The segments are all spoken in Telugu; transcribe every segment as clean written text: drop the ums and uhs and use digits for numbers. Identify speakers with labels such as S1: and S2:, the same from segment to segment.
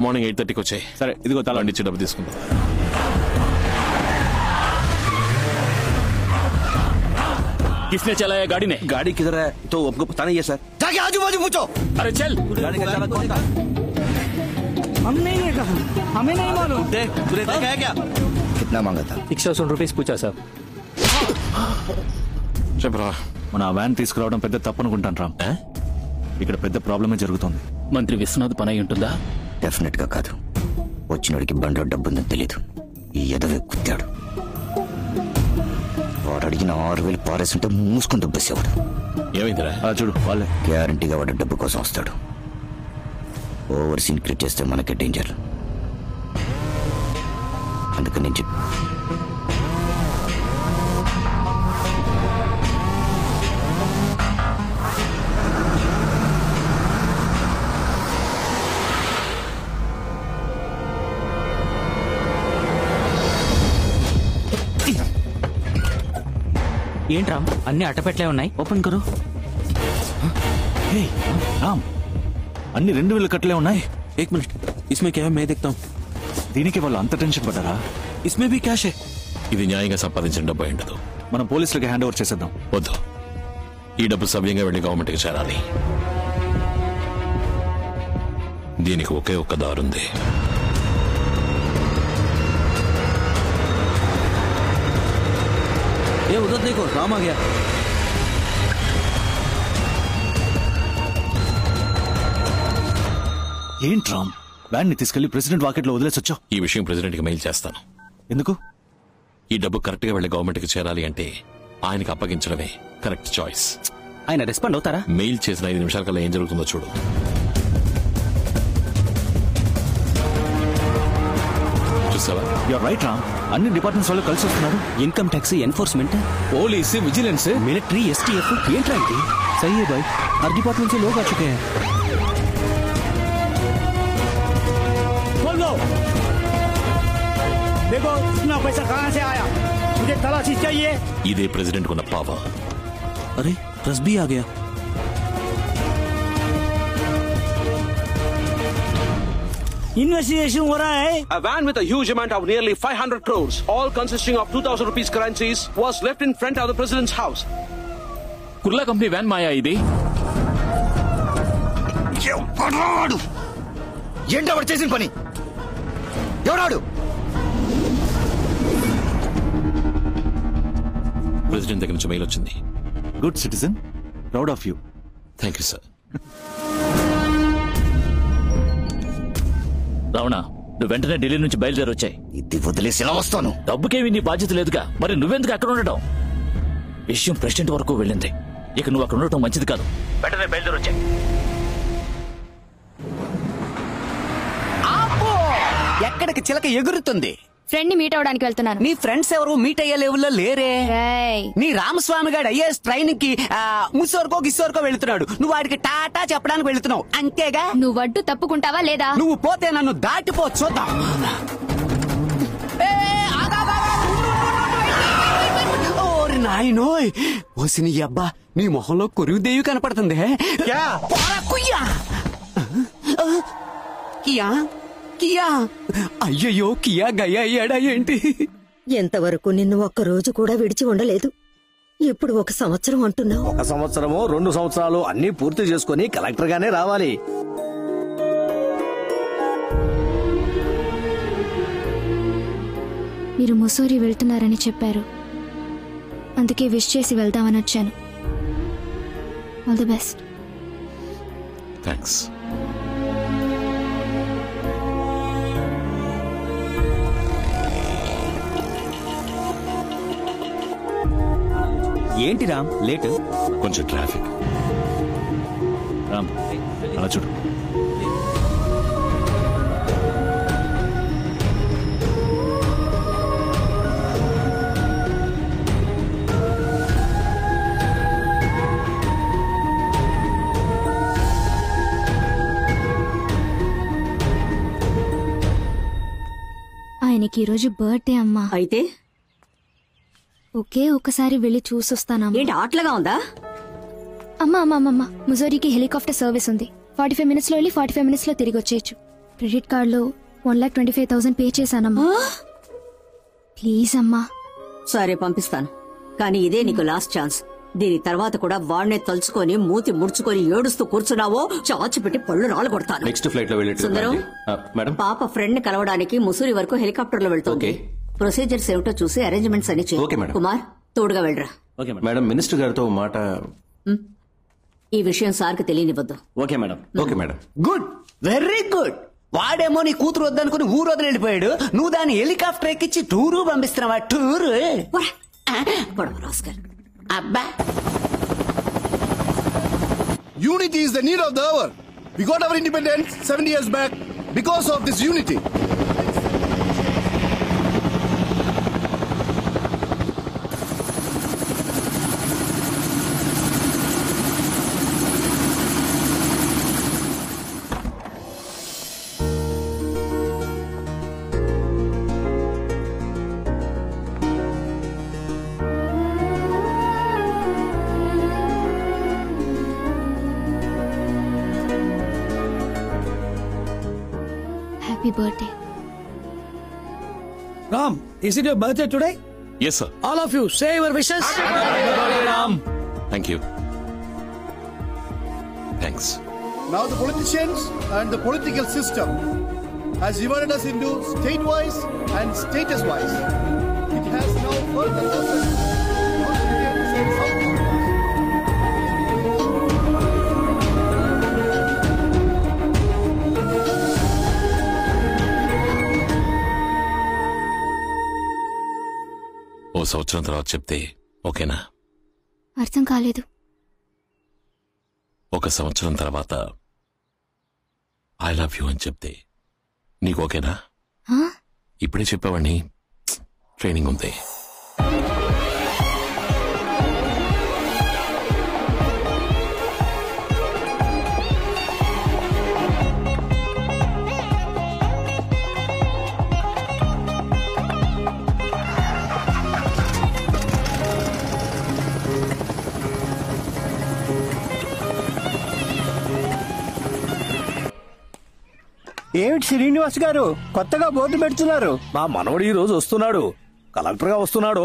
S1: మార్నింగ్ 8:30కి వచ్చాయి.
S2: సరే ఇదిగో తల
S1: ఇచ్చి డబ్బు తీసుకుంటా. किसने चलाया गाड़ी ने?
S3: गाड़ी किधर है तो हमको पता नहीं है सर. जाके आजू बाजू पूछो.
S1: अरे चल.
S3: गाड़ी का चालक कौन था?
S4: हम नहीं है कहा, हमें नहीं मालूम.
S3: तूने देखा है क्या? कितना मांगा था?
S5: 100 रुपीस पूछा साहब.
S1: చెప్పరా.
S2: మన వ్యాన్ తీసుకురావడం పెద్ద తప్పు అనుకుంటాను రామ్. ఇక్కడ పెద్ద ప్రాబ్లమే జరుగుతుంది.
S5: మంత్రి విశ్వనాథ్ పని అయి ఉంటుందా?
S3: డెఫినెట్ గా కాదు. వచ్చినోడికి బండిలో డబ్బుందని తెలియదు. ఈ ఎదవే కుత్తాడు. వాడు అడిగిన 6,000 పారేస్తుంటే మూసుకుని దుబ్బేసేవాడు.
S1: ఏమైందిరా?
S2: చూడు వాళ్ళే.
S3: గ్యారంటీగా వాడు డబ్బు కోసం వస్తాడు. ఓవర్ సీన్ క్రియేట్ చేస్తే మనకే డేంజర్. అందుకని నేను
S5: ఏంట్రా అన్ని అట్టపెట్లే ఉన్నాయి, ఓపెన్ కరు.
S2: రామ్ అన్ని 2,000 కట్టలే ఉన్నాయి.
S3: एक मिनट, इसमें क्या है मैं देखता हूँ.
S2: దీనికి వాళ్ళు అంత టెన్షన్ పడ్డారా?
S3: इसमें भी कैश है.
S1: ఇది న్యాయంగా సంపాదించిన డబ్బు అయి ఉండదు.
S2: మనం పోలీసులకి హ్యాండ్ ఓవర్ చేసేద్దాం.
S1: వద్దు, ఈ డబ్బు సవ్యంగా వెళ్లి గవర్నమెంట్కి చేరాలి. దీనికి ఒకే ఒక్క దారుంది.
S3: ये उधर देखो, राम आ गया.
S2: ఏంటి రామ్, వ్యాన్ ని తీసుకెళ్లి ప్రెసిడెంట్ వాకెట్ లో వదిలేసొచ్చావు?
S1: ఈ విషయం ప్రెసిడెంట్ కి మెయిల్ చేస్తాను.
S2: ఎందుకు?
S1: ఈ డబ్బు కరెక్ట్ గా వెళ్లి గవర్నమెంట్ కి చేరాలి అంటే ఆయనకు అప్పగించడమే కరెక్ట్ చాయిస్.
S5: ఆయన రెస్పాండ్ అవుతారా?
S1: మెయిల్ చేసిన 5 నిమిషాల కల్లా ఏం జరుగుతుందో చూడు. చూసావా?
S2: యూర్ రైట్ రామ్, అన్ని డిపార్ట్మెంట్స్ వాళ్ళు కలిసి వస్తున్నారు.
S5: Income tax, enforcement,
S2: police, vigilance,
S5: military, STF. ఏంట్రా ఇది?
S3: सही है भाई, हर डिपार्टमेंट से लोग आ चुके हैं.
S4: खोल दो. देखो इतना पैसा कहाँ से आया, मुझे तलाशी चाहिए.
S1: ఇదే ప్రెసిడెంట్ కున్న పవర్.
S3: अरे प्रेस भी आ गया.
S4: इन्वेस्टिगेशन हो रहा है.
S6: A van with a huge amount of nearly 500 crores, all consisting of 2,000 rupees currencies, was left in front of the president's house.
S5: Kurla company van మాయా ఇది.
S3: ఏంటో చేసిన పని ఎవడాడు?
S1: ప్రెసిడెంట్ దగ్గర నుంచి మెయిల్ వచ్చింది.
S2: Good citizen, proud of you.
S1: Thank you sir.
S5: Ravana, నువ్వు వెంటనే ఢిల్లీ నుంచి బయలుదేరి వచ్చాయి.
S3: ఇది వదిలేసి ఎలా వస్తాను?
S5: డబ్బుకేమి నీ బాధ్యత లేదుగా, మరి నువ్వెందుకు అక్కడ ఉండటం? విషయం ప్రెసిడెంట్ వరకు వెళ్ళింది. ఇక నువ్వు అక్కడ ఉండటం మంచిది కాదు. వెంటనే బయలుదేరి వచ్చాయి.
S7: ఎక్కడికి చిలక ఎగురుతుంది?
S8: ఫ్రెండ్ ని మీట్ అవడానికి వెళ్తున్నాను.
S7: నీ ఫ్రెండ్స్ ఎవరు మీట్ అయ్యే లెవెల్లో లేరే.
S8: రేయ్,
S7: నీ రామస్వామి గారు ఐఏఎస్ ట్రైనింగ్ కి ముసోర్కో గిస్సోర్కో వెళ్తున్నాడు. నువ్వు వాడికి టాటా చెప్పడానికి వెళ్తున్నావు అంతేగా?
S8: నువ్వు అడ్డు తప్పుకుంటావా లేదా?
S7: నువ్వు పోతే నన్ను దాటిపో చూద్దాం. ఓరి నాయనోయ్, ఓసి నీ అబ్బా, నీ మొహంలో కొరివిదేవి కనపడుతుంది. కుయ్యా కియా కియా, అయ్యయ్యో కియా గయ్యా అయ్యాడా ఏంటి?
S9: ఎంతవరకు నిన్ను ఒక్క రోజు కూడా విడిచి ఉండలేదు. ఇప్పుడు 1 సంవత్సరం అంటున్నావు.
S3: 1 సంవత్సరమో 2 సంవత్సరాలు అన్ని పూర్తి చేసుకుని కలెక్టర్ గానే రావాలి.
S8: మీరు ముసోరి వెళ్తున్నారని చెప్పారు, అందుకే విష్ చేసి వెళ్దామని వచ్చాను. All the best.
S1: థ్యాంక్స్.
S5: ఏంటి రామ్ లేట్?
S1: కొంచెం ట్రాఫిక్.
S2: రామ్ అలా చూడు.
S8: ఆయనకి ఈరోజు బర్త్డే అమ్మా.
S9: అయితే
S8: ఒకే ఒక్కసారి వెళ్ళి చూసొస్తానమ్మా.
S9: ఏంటి ఆటలుగా ఉందా?
S8: అమ్మా అమ్మా అమ్మా, ముజోరీకి హెలికాప్టర్ సర్వీస్ ఉంది. 45 minutes లో వెళ్ళి 45 minutes లో తిరిగి వచ్చేయచ్చు. క్రెడిట్ కార్డులో 1,25,000 పే చేశానమ్మా. ప్లీజ్ అమ్మా.
S9: సరే పంపిస్తాను, కానీ ఇదే నీకు లాస్ట్ ఛాన్స్. దీని తర్వాత కూడా వాడినే తలుచుకొని మూతి ముడుచుకొని ఏడుస్తూ కూర్చున్నావో చాచి పెట్టి పళ్ళు రాళ్ళు కొడతాను.
S10: నెక్స్ట్ ఫ్లైట్ లో
S9: సుందరం,
S10: మేడం,
S9: పాప ఫ్రెండ్ ని కలవడానికి ముసూరి వరకు హెలికాప్టర్ లో వెళ్తుంది. ప్రొసీజర్స్ ఏమిటో చూసి అరేంజ్మెంట్స్ అన్ని
S10: ఓకే
S9: చేయి.
S10: మేడం.
S9: కుమార్, తోడుగా వెళ్ళరా.
S10: మేడం, మినిస్టర్ గారితో మాట.
S9: ఈ విషయం సార్కి తెలియనివ్వద్దు.
S10: Okay madam. Okay madam.
S7: Good, very good. వాడేమో నీ కూతురు వద్దనుకుని ఊరు వదిలి వెళ్ళిపోయాడు. నువ్వు దాన్ని హెలికాప్టర్ ఎక్కించి టూరు పంపిస్తున్నావా? టూరు అబ్బా.
S11: Unity is the need of the hour. We got our independence 70 years back because of this unity.
S8: Happy birthday.
S4: Ram, is it your birthday today?
S1: Yes, sir.
S4: All of you, say your wishes.
S1: Thank you. Thanks.
S11: Now the politicians and the political system has divided us into state-wise and status-wise. It has now further lessened North Indians and South Indians.
S1: ఓ సంవత్సరం తర్వాత చెప్తే ఓకేనా?
S8: అర్థం కాలేదు.
S1: ఒక సంవత్సరం తర్వాత ఐ లవ్ యూ అని చెప్తే నీకు ఓకేనా? ఇప్పుడే చెప్పేవాడిని, ట్రైనింగ్ ఉంది.
S4: ఏమిటి శ్రీనివాస్ గారు కొత్తగా బోర్డు పెడుతున్నారు? మా మనవడు ఈ రోజు వస్తున్నాడు, కలెక్టర్ గా వస్తున్నాడు.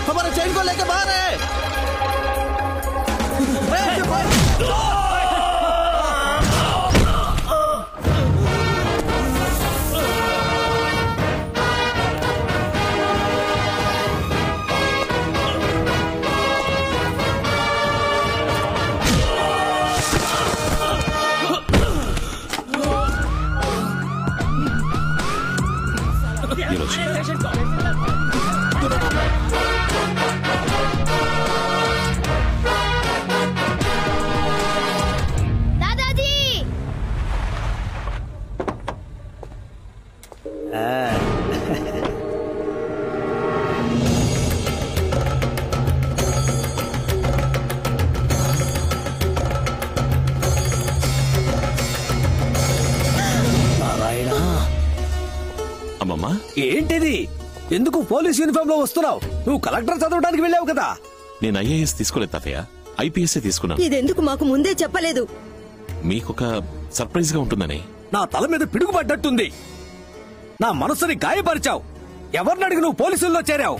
S11: हमारा चैन को लेके बाहर है.
S8: దాదాజీ,
S1: అమ్మమ్మా,
S4: ఏంటిది? ఎందుకు పోలీస్ యూనిఫామ్ లో వస్తున్నావు? నువ్వు కలెక్టర్ చదవడానికి వెళ్ళావు కదా.
S1: నేను ఐఏఎస్ తీసుకోలేదు తాతయ్య, ఐపీఎస్ తీసుకున్నాను.
S9: ఇదెందుకు మాకు ముందే చెప్పలేదు?
S1: మీకొక సర్ప్రైజ్ గా ఉంటుందని.
S4: నా తల మీద పిడుగు పడ్డట్టుంది. నా మనసుని గాయపరిచావు. ఎవరిని అడిగి నువ్వు పోలీసుల్లో చేరావు?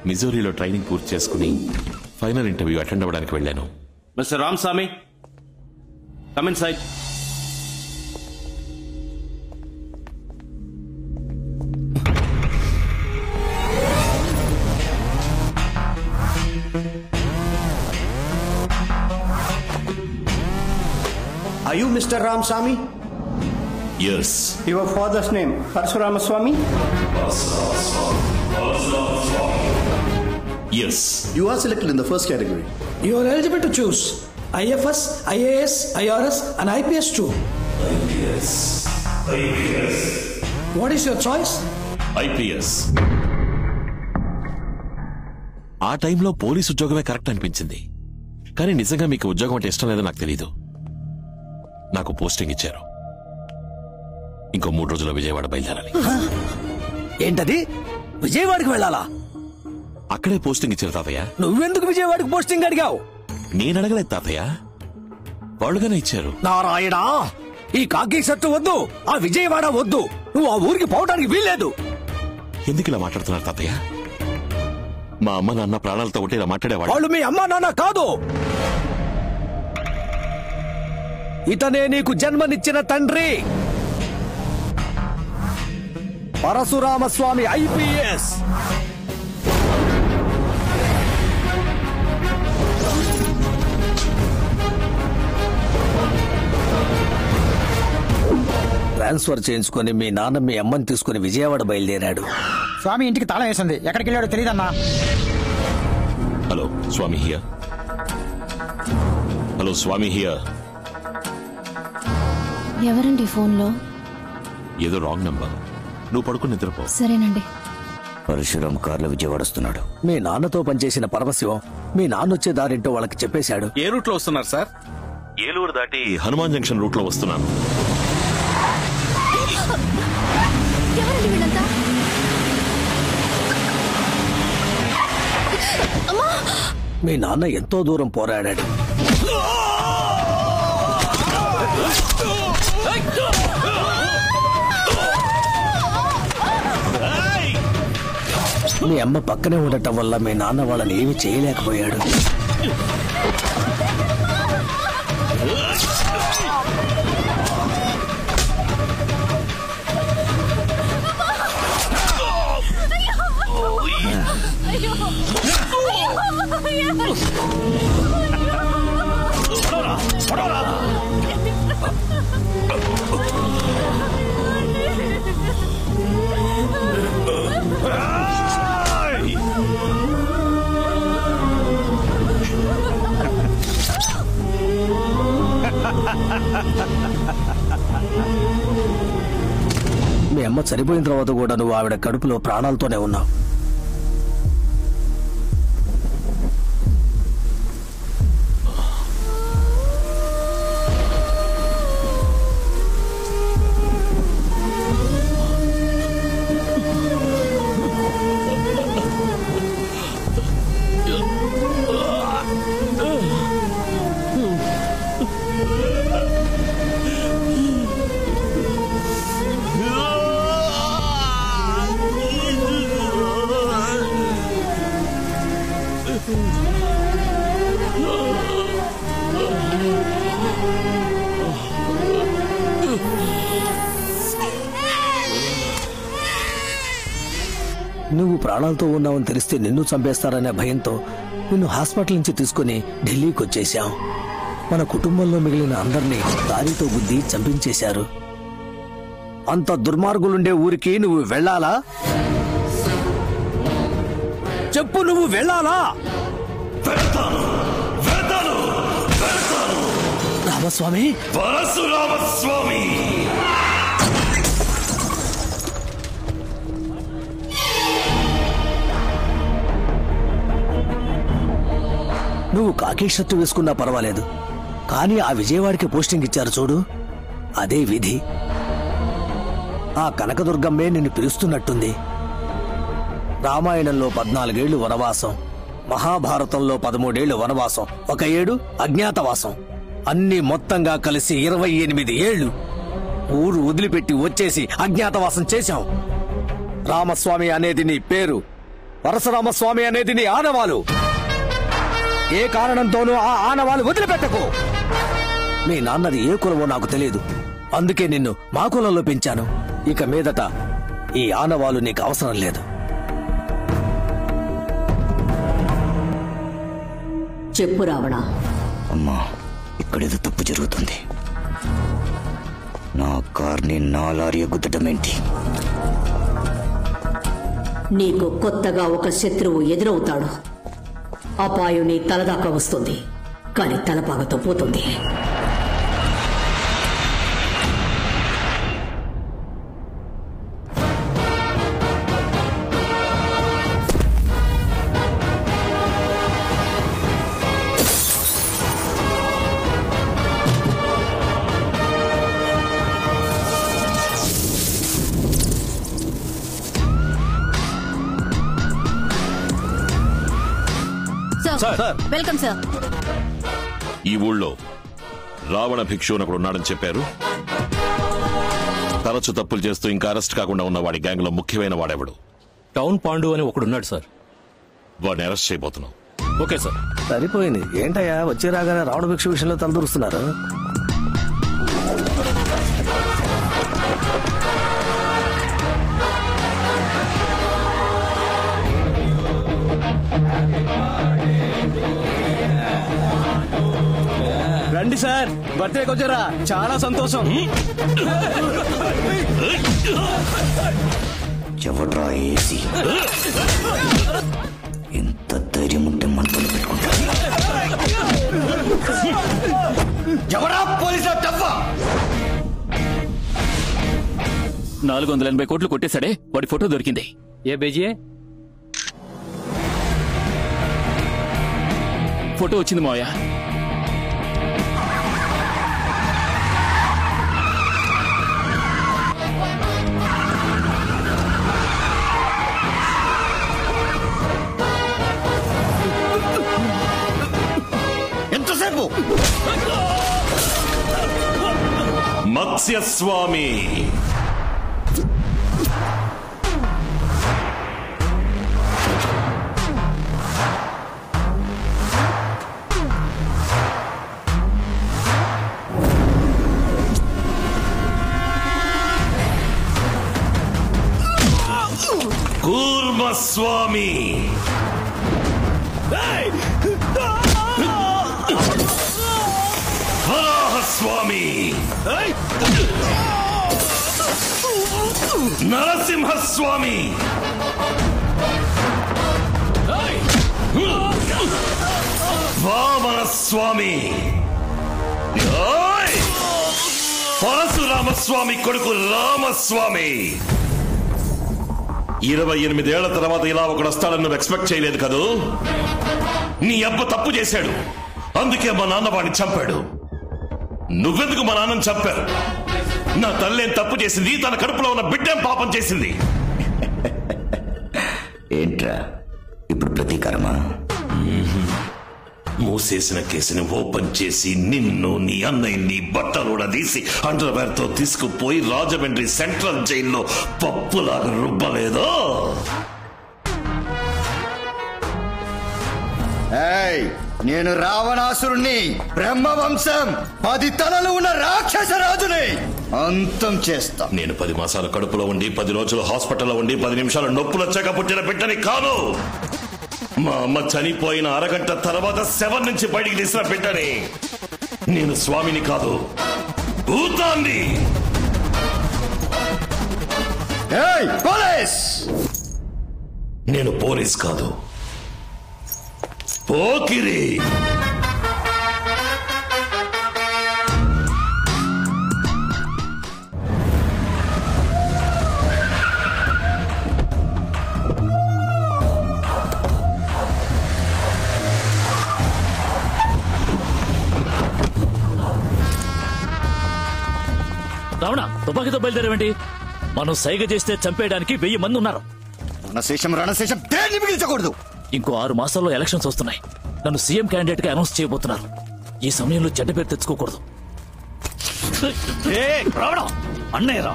S1: మిజోరీలో ట్రైనింగ్ పూర్తి చేసుకుని ఫైనల్ ఇంటర్వ్యూ అటెండ్ అవ్వడానికి వెళ్ళాను.
S10: Mister Ramaswamy, come in side.
S11: Are you Mr. Ramaswamy?
S1: Yes.
S11: Your father's name, Parshuramaswamy?
S1: Yes.
S11: You are selected in the first category.
S4: You are eligible to choose IFS, IAS, IRS and IPS too.
S1: IPS.
S4: What is your choice?
S1: IPS. ఆ టైంలో పోలీసు ఉద్యోగమే కరెక్ట్ అనిపించింది. కానీ నిజంగా మీకు ఉద్యోగం అంటే ఇష్టం లేదో నాకు తెలీదు. నాకు పోస్టింగ్ ఇచ్చారు. ఇంకో 3 రోజుల్లో విజయవాడ బయలుదేరాలి.
S4: ఏంటది? విజయవాడకి వెళ్ళాలా?
S1: అక్కడే పోస్టింగ్ ఇచ్చారు తాతయ్య.
S4: నువ్వెందుకు విజయవాడకి పోస్టింగ్ అడిగావు?
S1: నేను అడగలేదు తాతయ్య, వాళ్ళుగానే ఇచ్చారు.
S4: నారాయణా, ఈ కాకి షర్టు వద్దు, ఆ విజయవాడ వద్దు, నువ్వు ఆ ఊరికి పోవడానికి వీల్లేదు.
S1: ఎందుకు ఇలా మాట్లాడుతున్నారు తాతయ్య? మా అమ్మ నాన్న ప్రాణాలతో ఉంటే ఇలా మాట్లాడేవాళ్ళు.
S4: వాళ్ళు మీ అమ్మా నాన్న కాదు. ఇతనే నీకు జన్మనిచ్చిన తండ్రి, పరశురామస్వామి IPS. ట్రాన్స్ఫర్ చేయించుకొని మీ నాన్న మీ అమ్మని తీసుకుని విజయవాడ బయలుదేరాడు.
S12: స్వామి ఇంటికి తాళం వేసింది, ఎక్కడికి వెళ్ళాడో తెలియదన్నా.
S1: Hello Swami here. Hello Swami here.
S8: ఎవరండి ఫోన్లో?
S1: ఏదో రాంగ్ నంబర్. నువ్వు పడుకుని నిద్రపో.
S8: సరేనండి.
S3: పరశురామ్ కార్లో విజయవాడ వస్తున్నాడు.
S4: మీ నాన్నతో పనిచేసిన పరమశివం మీ నాన్న వచ్చే దారింటో వాళ్ళకి చెప్పేశాడు.
S10: ఏ రూట్ లో వస్తున్నారు సార్?
S1: ఏలూరు దాటి హనుమాన్ జంక్షన్ రూట్ లో వస్తున్నాను. మీ నాన్న ఎంతో దూరం పోరాడాడు. మీ అమ్మ పక్కనే ఉండటం వల్ల మీ నాన్న వాళ్ళని ఏమీ చేయలేకపోయాడు. మీ అమ్మ చనిపోయిన తర్వాత కూడా నువ్వు ఆవిడ కడుపులో ప్రాణాలతోనే ఉన్నావు. నువ్వు ప్రాణాలతో ఉన్నావని తెలిస్తే నిన్ను చంపేస్తారనే భయంతో నిన్ను హాస్పిటల్ నుంచి తీసుకుని ఢిల్లీకి వచ్చేశాం. మన కుటుంబంలో మిగిలిన అందరినీ దారితో గుద్ది చంపించేశారు. అంత దుర్మార్గులుండే ఊరికి నువ్వు వెళ్ళాలా? చెప్పు, నువ్వు వెళ్ళాలా? రామస్వామి,
S13: పరశురామస్వామి,
S4: నువ్వు కాకి షర్టు వేసుకున్నా పర్వాలేదు, కానీ ఆ విజయవాడకి పోస్టింగ్ ఇచ్చారు చూడు, అదే విధి. ఆ కనకదుర్గమ్మే నిన్ను పిలుస్తున్నట్టుంది. రామాయణంలో 14 ఏళ్లు వనవాసం, మహాభారతంలో 13 ఏళ్లు వనవాసం, 1 ఏడు అజ్ఞాతవాసం, అన్ని మొత్తంగా కలిసి 28 ఏళ్లు ఊరు వదిలిపెట్టి వచ్చేసి అజ్ఞాతవాసం చేశాం. రామస్వామి అనేది నీ పేరు, పరశురామస్వామి అనేది నీ ఆనవాలు. ఏ కారణంతోనూ ఆ ఆనవాలు వదిలిపెట్టకు. మీ నాన్నది ఏ కులమో నాకు తెలియదు, అందుకే నిన్ను మా కులంలో పెంచాను. ఇక మీదట ఈ ఆనవాలు నీకు అవసరం లేదు.
S9: చెప్పు రావణ.
S3: అమ్మా, ఇక్కడేదో తప్పు జరుగుతుంది. నా కార్ని నా లారీ గుద్దటమేంటి?
S9: నీకు కొత్తగా ఒక శత్రువు ఎదురవుతాడు. అపాయం నీ తలదాకా వస్తుంది, కానీ తలపాగతో పోతుంది. Welcome sir.
S13: ఈ ఊళ్ళో రావణ భిక్షు అని ఒకడు ఉన్నాడని చెప్పారు. తరచు తప్పులు చేస్తూ ఇంకా అరెస్ట్ కాకుండా ఉన్న వాడి గ్యాంగ్ లో ముఖ్యమైన వాడెవడు?
S14: టౌన్ పాండు అని ఒకడున్నాడు సార్.
S13: వాడిని అరెస్ట్ చేయబోతున్నాం.
S14: Okay sir.
S1: సరిపోయింది. ఏంటయ్యా వచ్చి రాగానే రావణ భిక్ష విషయంలో తలదూరుస్తున్నారు?
S4: రండి సార్, బర్త్డేకి వచ్చారా? చాలా సంతోషం.
S3: ఎవడ్రా ఏసీ? ఎంత ధైర్యం ఉంటే మంటలు పెట్టుకుంటా?
S4: ఎవరా పోలీసుల డబ్బా?
S5: 480 కోట్లు కొట్టేశాడే, వాడి ఫోటో దొరికింది.
S14: ఏ బేజీ?
S5: ఫోటో వచ్చింది మావయ్య.
S4: ఎంతసేపు?
S13: మత్స్యస్వామి కూర్మస్వామి వరాహస్వామి నరసింహస్వామి వామనస్వామి పరశురామస్వామి కొడుకు రామస్వామి. 28 ఏళ్ల తర్వాత ఇలా ఒకడు వస్తాడని నువ్వు ఎక్స్పెక్ట్ చేయలేదు కదూ? నీ అబ్బ తప్పు చేశాడు, అందుకే మా నాన్న వాడిని చంపాడు. నువ్వెందుకు మా నాన్నని చంపారు? నా తల్లేం తప్పు చేసింది, తన కడుపులో ఉన్న బిడ్డేం పాపం చేసింది?
S3: ఏంట్రా ఇప్పుడు ప్రతీకారమా?
S13: మూసేసిన కేసుని ఓపెన్ చేసి నిన్ను, నీ అన్నయ్యని బట్టలు తీసి అండర్వేర్ తో తీసుకుపోయి రాజమండ్రి సెంట్రల్ జైల్లో పప్పులాగా రుబ్బలేదో?
S15: నేను రావణాసురుణ్ణి, బ్రహ్మవంశం 10 తలలు ఉన్న రాక్షస రాజుని అంతం చేస్తా.
S13: నేను 10 మాసాల కడుపులో ఉండి 10 రోజులు హాస్పిటల్లో ఉండి 10 నిమిషాలు నొప్పులు వచ్చాక పుట్టిన బిడ్డని కాదు. మా అమ్మ చనిపోయిన అరగంట తర్వాత శవం నుంచి బయటికి తీసిన బిడ్డని. నేను స్వామిని కాదు, భూతాన్ని.
S15: పోలీస్!
S13: నేను పోలీస్ కాదు, పోకిరి.
S5: రావణ, తుపాకీతో బయలుదేరేవేంటి? మనం సైగ చేస్తే చంపేయడానికి 1000 మంది ఉన్నారు.
S15: రణశేషం దేన్ని మిగిల్చకూడదు.
S5: ఇంకో 6 మాసాల్లో ఎలక్షన్స్ వస్తున్నాయి. నన్ను సీఎం క్యాండిడేట్ గా అనౌన్స్ చేయబోతున్నారు. ఈ సమయంలో చెడ్డ పేరు తెచ్చుకోకూడదు.
S4: రావడం అన్నయ్య రా.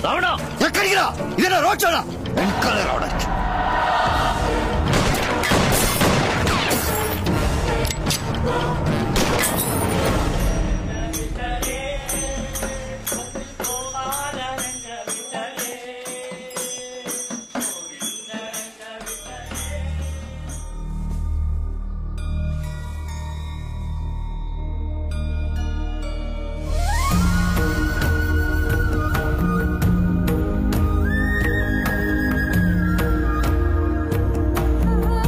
S5: రావణ
S15: ఎక్కడికి రా? ఇదేనా రోడ్ షోనా? వెంకాలే రావడానికి.